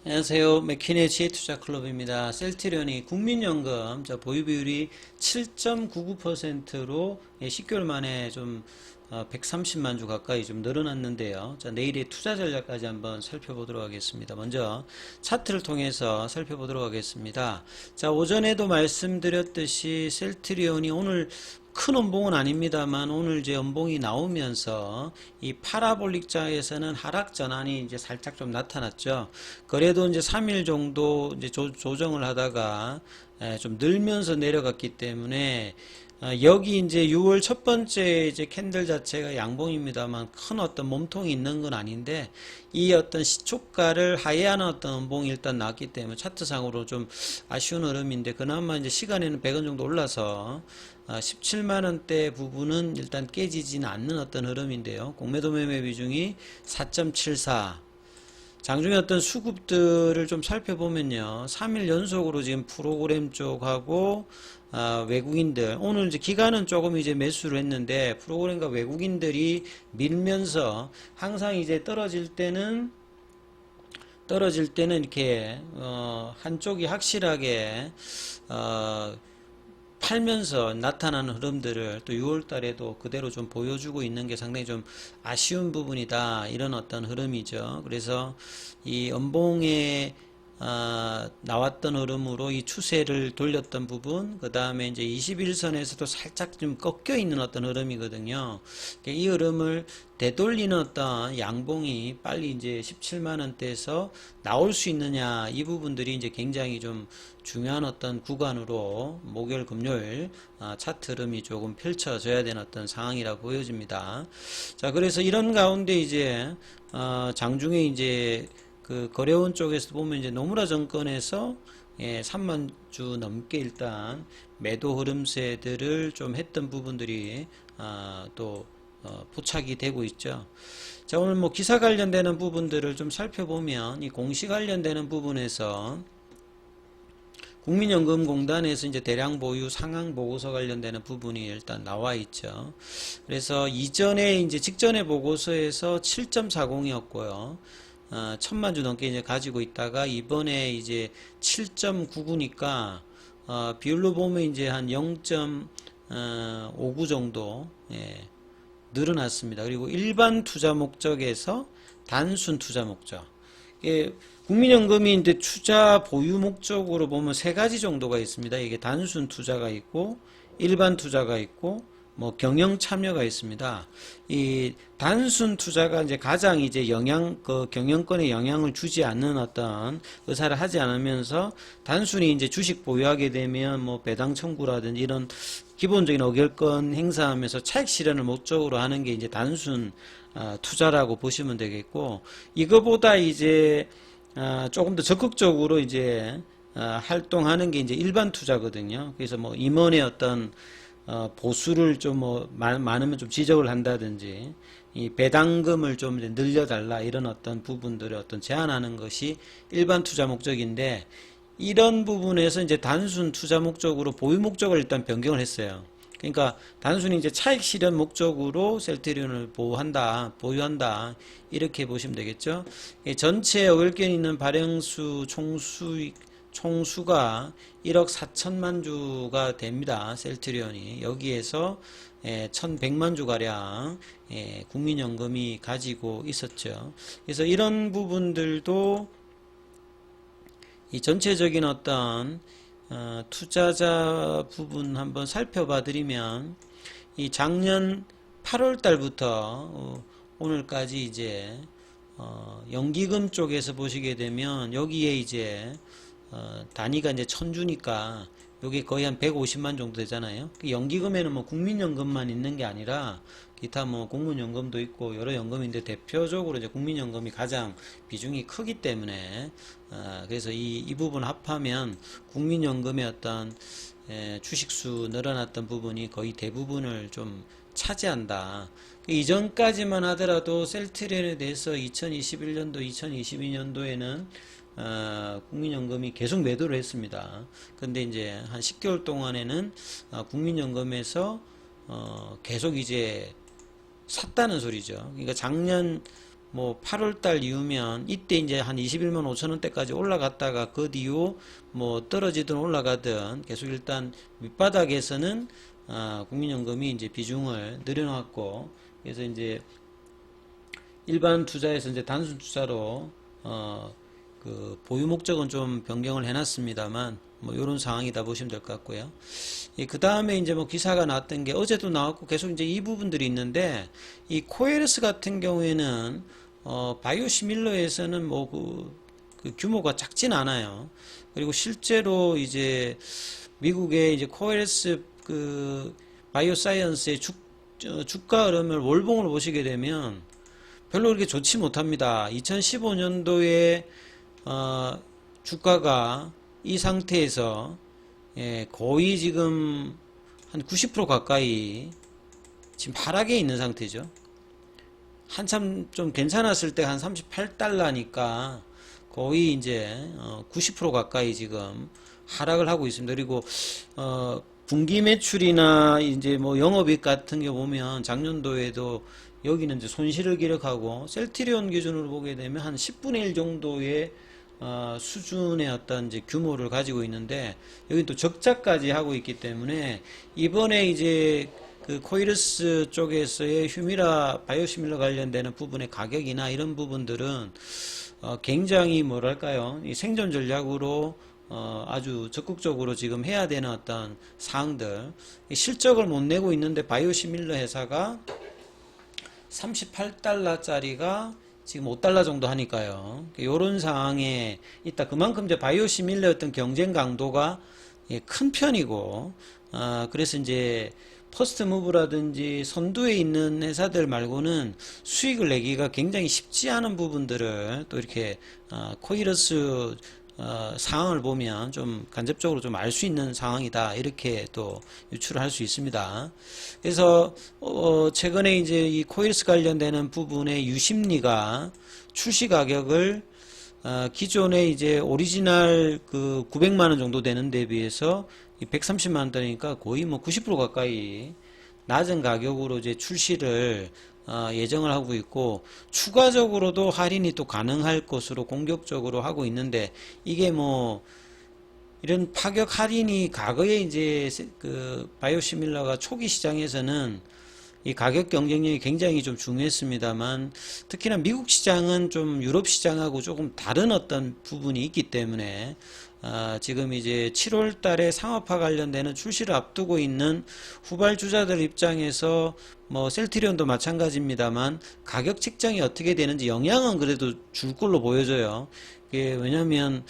안녕하세요. 맥키네 지혜투자클럽입니다. 셀트리온이 국민연금 보유 비율이 7.99%로 10개월 만에 좀 130만 주 가까이 좀 늘어났는데요. 자, 내일의 투자 전략까지 한번 살펴보도록 하겠습니다. 먼저 차트를 통해서 살펴보도록 하겠습니다. 자, 오전에도 말씀드렸듯이 셀트리온이 오늘 큰 연봉은 아닙니다만 오늘 이제 연봉이 나오면서 이 파라볼릭자에서는 하락 전환이 이제 살짝 좀 나타났죠. 그래도 이제 3일 정도 이제 조정을 하다가 좀 늘면서 내려갔기 때문에 여기 이제 6월 첫 번째 이제 캔들 자체가 양봉입니다만 큰 어떤 몸통이 있는 건 아닌데 이 어떤 시초가를 하회하는 어떤 연봉이 일단 나왔기 때문에 차트상으로 좀 아쉬운 흐름인데 그나마 이제 시간에는 100원 정도 올라서 17만원대 부분은 일단 깨지지는 않는 어떤 흐름인데요. 공매도 매매 비중이 4.74. 장중에 어떤 수급들을 좀 살펴보면요. 3일 연속으로 지금 프로그램 쪽하고 외국인들 오늘 이제 기간은 조금 이제 매수를 했는데 프로그램과 외국인들이 밀면서 항상 이제 떨어질 때는 이렇게 한쪽이 확실하게 팔면서 나타나는 흐름들을 또 6월 달에도 그대로 좀 보여주고 있는 게 상당히 좀 아쉬운 부분이다. 이런 어떤 흐름이죠. 그래서 이 연봉에 나왔던 흐름으로 이 추세를 돌렸던 부분, 그 다음에 이제 21선에서도 살짝 좀 꺾여 있는 어떤 흐름이거든요. 이 흐름을 되돌리는 어떤 양봉이 빨리 이제 17만원대에서 나올 수 있느냐, 이 부분들이 이제 굉장히 좀 중요한 어떤 구간으로 목요일, 금요일 차트 흐름이 조금 펼쳐져야 되는 어떤 상황이라고 보여집니다. 자, 그래서 이런 가운데 이제 장중에 이제 그 거래원 쪽에서 보면 이제 노무라 정권에서 3만 주 넘게 일단 매도 흐름세들을 좀 했던 부분들이 또 포착이 되고 있죠. 자, 오늘 뭐 기사 관련되는 부분들을 좀 살펴보면 이 공시 관련되는 부분에서 국민연금공단에서 이제 대량 보유 상황 보고서 관련되는 부분이 일단 나와 있죠. 그래서 이전에 이제 직전에 보고서에서 7.40이었고요. 1000만 주 넘게 이제 가지고 있다가 이번에 이제 7.99니까 비율로 보면 이제 한 0.59 정도 늘어났습니다. 그리고 일반 투자 목적에서 단순 투자 목적. 국민연금이 이제 투자 보유 목적으로 보면 세 가지 정도가 있습니다. 이게 단순 투자가 있고 일반 투자가 있고 뭐 경영 참여가 있습니다. 이 단순 투자가 이제 가장 이제 그 경영권에 영향을 주지 않는 어떤 의사를 하지 않으면서 단순히 이제 주식 보유하게 되면 뭐 배당 청구라든지 이런 기본적인 의결권 행사하면서 차익 실현을 목적으로 하는 게 이제 단순 투자라고 보시면 되겠고, 이거보다 이제 조금 더 적극적으로 이제 활동하는 게 이제 일반 투자거든요. 그래서 뭐 임원의 어떤 보수를 좀 뭐 많으면 좀 지적을 한다든지 이 배당금을 좀 늘려달라 이런 어떤 부분들을 어떤 제한하는 것이 일반 투자 목적인데, 이런 부분에서 이제 단순 투자 목적으로 보유 목적을 일단 변경을 했어요. 그러니까 단순히 이제 차익 실현 목적으로 셀트리온을 보유한다 이렇게 보시면 되겠죠. 전체 의결권 있는 발행수 총수가 1억 4천만 주가 됩니다. 셀트리온이 여기에서 1100만 주 가량 국민연금이 가지고 있었죠. 그래서 이런 부분들도 이 전체적인 어떤 투자자 부분 한번 살펴봐 드리면, 이 작년 8월 달부터 오늘까지 이제 연기금 쪽에서 보시게 되면 여기에 이제 단위가 이제 1000주니까 요게 거의 한 150만 정도 되잖아요. 연기금에는 뭐 국민연금만 있는 게 아니라 기타 뭐 공무연금도 있고 여러 연금인데 대표적으로 이제 국민연금이 가장 비중이 크기 때문에 그래서 이 부분 합하면 국민연금의 어떤 주식수 늘어났던 부분이 거의 대부분을 좀 차지한다. 이전까지만 하더라도 셀트리온에 대해서 2021년도, 2022년도에는 국민연금이 계속 매도를 했습니다. 근데 이제 한 10개월 동안에는 국민연금에서 계속 이제 샀다는 소리죠. 그러니까 작년 뭐 8월달 이후면 이때 이제 한 21만 5천 원대까지 올라갔다가 그 뒤로 뭐 떨어지든 올라가든 계속 일단 밑바닥에서는 국민연금이 이제 비중을 늘여놨고, 그래서 이제 일반 투자에서 이제 단순 투자로 그 보유 목적은 좀 변경을 해놨습니다만 뭐 이런 상황이다 보시면 될 것 같고요. 그 다음에 이제 뭐 기사가 나왔던 게 어제도 나왔고 계속 이제 이 부분들이 있는데, 이 코에르스 같은 경우에는 바이오시밀러에서는 뭐 그 규모가 작진 않아요. 그리고 실제로 이제 미국의 이제 코에르스 그 바이오사이언스의 주가 흐름을 월봉을 보시게 되면 별로 그렇게 좋지 못합니다. 2015년도에 주가가 이 상태에서 거의 지금 한 90% 가까이 지금 하락에 있는 상태죠. 한참 좀 괜찮았을 때 한 38달러니까 거의 이제 90% 가까이 지금 하락을 하고 있습니다. 그리고 분기 매출이나 이제 뭐 영업이익 같은 게 보면 작년도에도 여기는 이제 손실을 기록하고, 셀트리온 기준으로 보게 되면 한 10분의 1 정도의 수준의 어떤 이제 규모를 가지고 있는데, 여기 또 적자까지 하고 있기 때문에 이번에 이제 그 코이르스 쪽에서의 휴미라 바이오시밀러 관련되는 부분의 가격이나 이런 부분들은 굉장히 뭐랄까요, 이 생존 전략으로 아주 적극적으로 지금 해야 되는 어떤 사항들, 실적을 못 내고 있는데 바이오시밀러 회사가 38달러짜리가 지금 5달러 정도 하니까요. 이런 상황에 있다. 그만큼 이제 바이오시밀러의 어떤 경쟁 강도가 큰 편이고, 그래서 이제 퍼스트 무브라든지 선두에 있는 회사들 말고는 수익을 내기가 굉장히 쉽지 않은 부분들을 또 이렇게 코이러스 상황을 보면 좀 간접적으로 좀 알 수 있는 상황이다, 이렇게 또 유출을 할 수 있습니다. 그래서 최근에 이제 이 코이러스 관련되는 부분의 유심리가 출시 가격을 기존에 이제 오리지널 그 900만 원 정도 되는 데 비해서 130만 원대니까 거의 뭐 90% 가까이 낮은 가격으로 이제 출시를 예정을 하고 있고, 추가적으로도 할인이 또 가능할 것으로 공격적으로 하고 있는데, 이게 뭐 이런 파격 할인이 과거에 이제 그 바이오시밀러가 초기 시장에서는 이 가격 경쟁력이 굉장히 좀 중요했습니다만, 특히나 미국 시장은 좀 유럽 시장하고 조금 다른 어떤 부분이 있기 때문에 지금 이제 7월 달에 상업화 관련되는 출시를 앞두고 있는 후발주자들 입장에서 뭐 셀트리온도 마찬가지입니다만 가격 책정이 어떻게 되는지 영향은 그래도 줄 걸로 보여져요. 왜냐면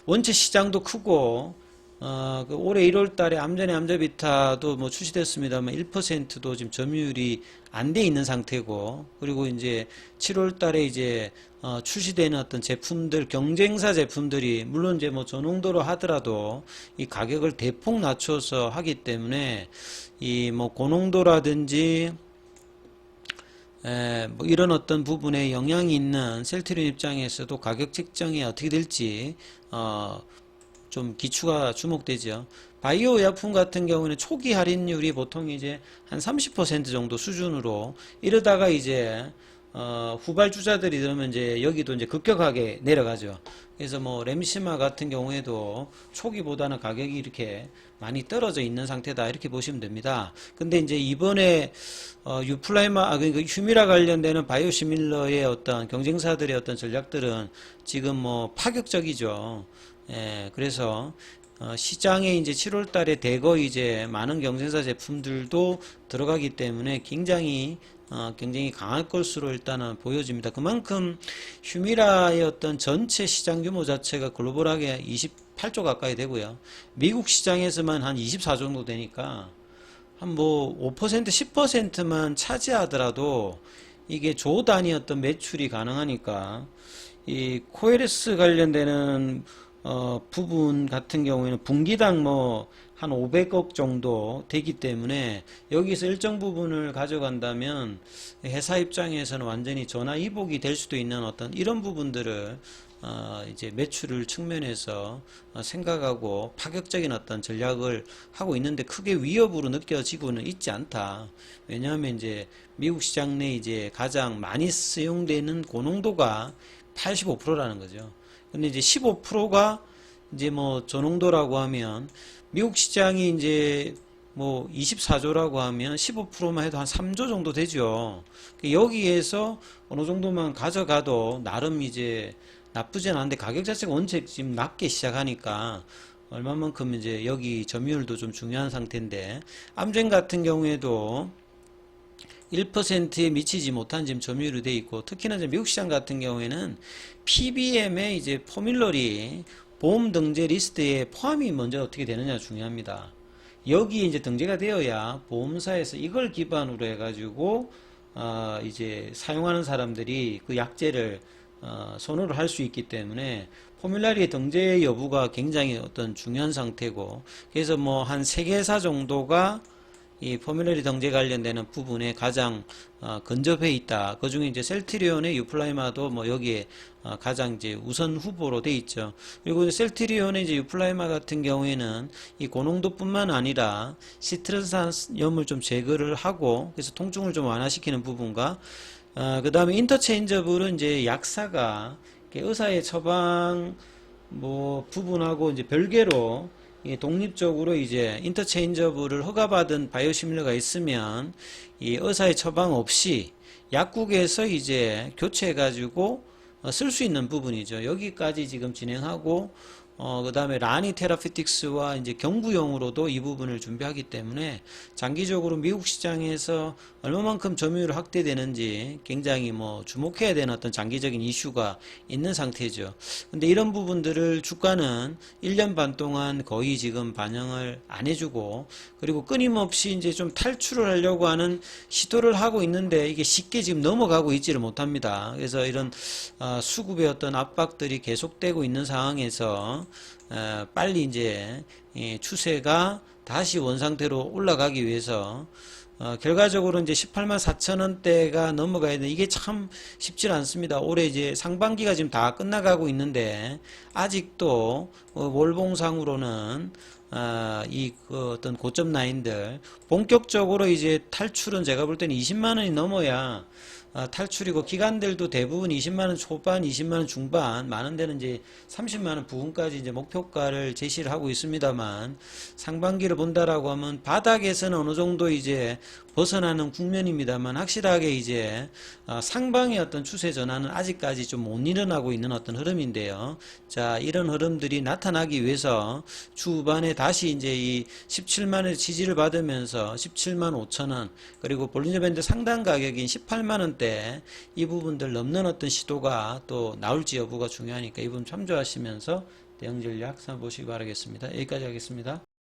원체 시장도 크고, 그 올해 1월 달에 암전의 암자비타도 뭐 출시됐습니다만 1%도 지금 점유율이 안 돼 있는 상태고, 그리고 이제 7월 달에 이제 출시되는 어떤 제품들, 경쟁사 제품들이 물론 이제 뭐 저농도로 하더라도 이 가격을 대폭 낮춰서 하기 때문에 이 뭐 고농도라든지 뭐 이런 어떤 부분에 영향이 있는 셀트리온 입장에서도 가격 책정이 어떻게 될지 좀 기추가 주목되죠. 바이오 의약품 같은 경우는 초기 할인율이 보통 이제 한 30% 정도 수준으로, 이러다가 이제 후발주자들이 들으면 이제 여기도 이제 급격하게 내려가죠. 그래서 뭐 램시마 같은 경우에도 초기보다는 가격이 이렇게 많이 떨어져 있는 상태다, 이렇게 보시면 됩니다. 근데 이제 이번에 그러니까 휴미라 관련되는 바이오시밀러의 어떤 경쟁사들의 어떤 전략들은 지금 뭐 파격적이죠. 그래서 시장에 이제 7월 달에 대거 이제 많은 경쟁사 제품들도 들어가기 때문에 굉장히 경쟁이 강할 것으로 일단은 보여집니다. 그만큼 휴미라의 어떤 전체 시장 규모 자체가 글로벌하게 28조 가까이 되고요. 미국 시장에서만 한 24 정도 되니까 한 뭐 5% 10%만 차지하더라도 이게 조 단위 어떤 매출이 가능하니까, 이 코에르스 관련되는 부분 같은 경우에는 분기당 뭐 한 500억 정도 되기 때문에 여기서 일정 부분을 가져간다면 회사 입장에서는 완전히 전화위복이 될 수도 있는 어떤 이런 부분들을 이제 매출을 측면에서 생각하고 파격적인 어떤 전략을 하고 있는데 크게 위협으로 느껴지고는 있지 않다. 왜냐하면 이제 미국 시장 내 이제 가장 많이 사용되는 고농도가 85%라는 거죠. 근데 이제 15%가 이제 뭐 저농도라고 하면 미국 시장이 이제 뭐 24조라고 하면 15%만 해도 한 3조 정도 되죠. 여기에서 어느 정도만 가져가도 나름 이제 나쁘진 않은데 가격 자체가 원체 지금 낮게 시작하니까 얼마만큼 이제 여기 점유율도 좀 중요한 상태인데 암젠 같은 경우에도 1%에 미치지 못한 지금 점유율이 돼 있고 특히나 이제 미국 시장 같은 경우에는 PBM의 이제 포뮬러리 보험 등재 리스트에 포함이 먼저 어떻게 되느냐 중요합니다. 여기에 이제 등재가 되어야 보험사에서 이걸 기반으로 해가지고 이제 사용하는 사람들이 그 약제를 선호를 할 수 있기 때문에 포뮬라리의 등재 여부가 굉장히 어떤 중요한 상태고 그래서 뭐 한 3개사 정도가 이 포뮬러리 등재 관련되는 부분에 가장 근접해 있다. 그 중에 이제 셀트리온의 유플라이마도 뭐 여기에 가장 이제 우선 후보로 돼 있죠. 그리고 셀트리온의 이제 유플라이마 같은 경우에는 이 고농도뿐만 아니라 시트르산염을 좀 제거를 하고 그래서 통증을 좀 완화시키는 부분과 그 다음에 인터체인저블은 이제 약사가 의사의 처방 뭐 부분하고 이제 별개로 독립적으로 이제 인터체인저블을 허가받은 바이오시밀러가 있으면 이 의사의 처방 없이 약국에서 이제 교체해가지고 쓸 수 있는 부분이죠. 여기까지 지금 진행하고 그 다음에 라니 테라피틱스와 이제 경구용으로도 이 부분을 준비하기 때문에 장기적으로 미국 시장에서 얼마만큼 점유율이 확대되는지 굉장히 뭐 주목해야 되는 어떤 장기적인 이슈가 있는 상태죠. 근데 이런 부분들을 주가는 1년 반 동안 거의 지금 반영을 안 해주고 그리고 끊임없이 이제 좀 탈출을 하려고 하는 시도를 하고 있는데 이게 쉽게 지금 넘어가고 있지를 못합니다. 그래서 이런 수급의 어떤 압박들이 계속되고 있는 상황에서 빨리 이제 추세가 다시 원상태로 올라가기 위해서 결과적으로 이제 18만 4천 원대가 넘어가야 되는데 이게 참 쉽지 않습니다. 올해 이제 상반기가 지금 다 끝나가고 있는데 아직도 월봉상으로는 그 어떤 고점 라인들 본격적으로 이제 탈출은 제가 볼 때는 20만 원이 넘어야 탈출이고 기관들도 대부분 20만원 초반, 20만원 중반, 많은 데는 이제 30만원 부근까지 이제 목표가를 제시를 하고 있습니다만 상반기를 본다라고 하면 바닥에서는 어느 정도 이제 벗어나는 국면입니다만 확실하게 이제 상방의 어떤 추세 전환은 아직까지 좀 못 일어나고 있는 어떤 흐름인데요. 자, 이런 흐름들이 나타나기 위해서 주반에 다시 이제 이 17만원의 지지를 받으면서 17만 5천원 그리고 볼린저 밴드 상단 가격인 18만원대 이 부분들 넘는 어떤 시도가 또 나올지 여부가 중요하니까 이 부분 참조하시면서 대응 전략 삼아 보시기 바라겠습니다. 여기까지 하겠습니다.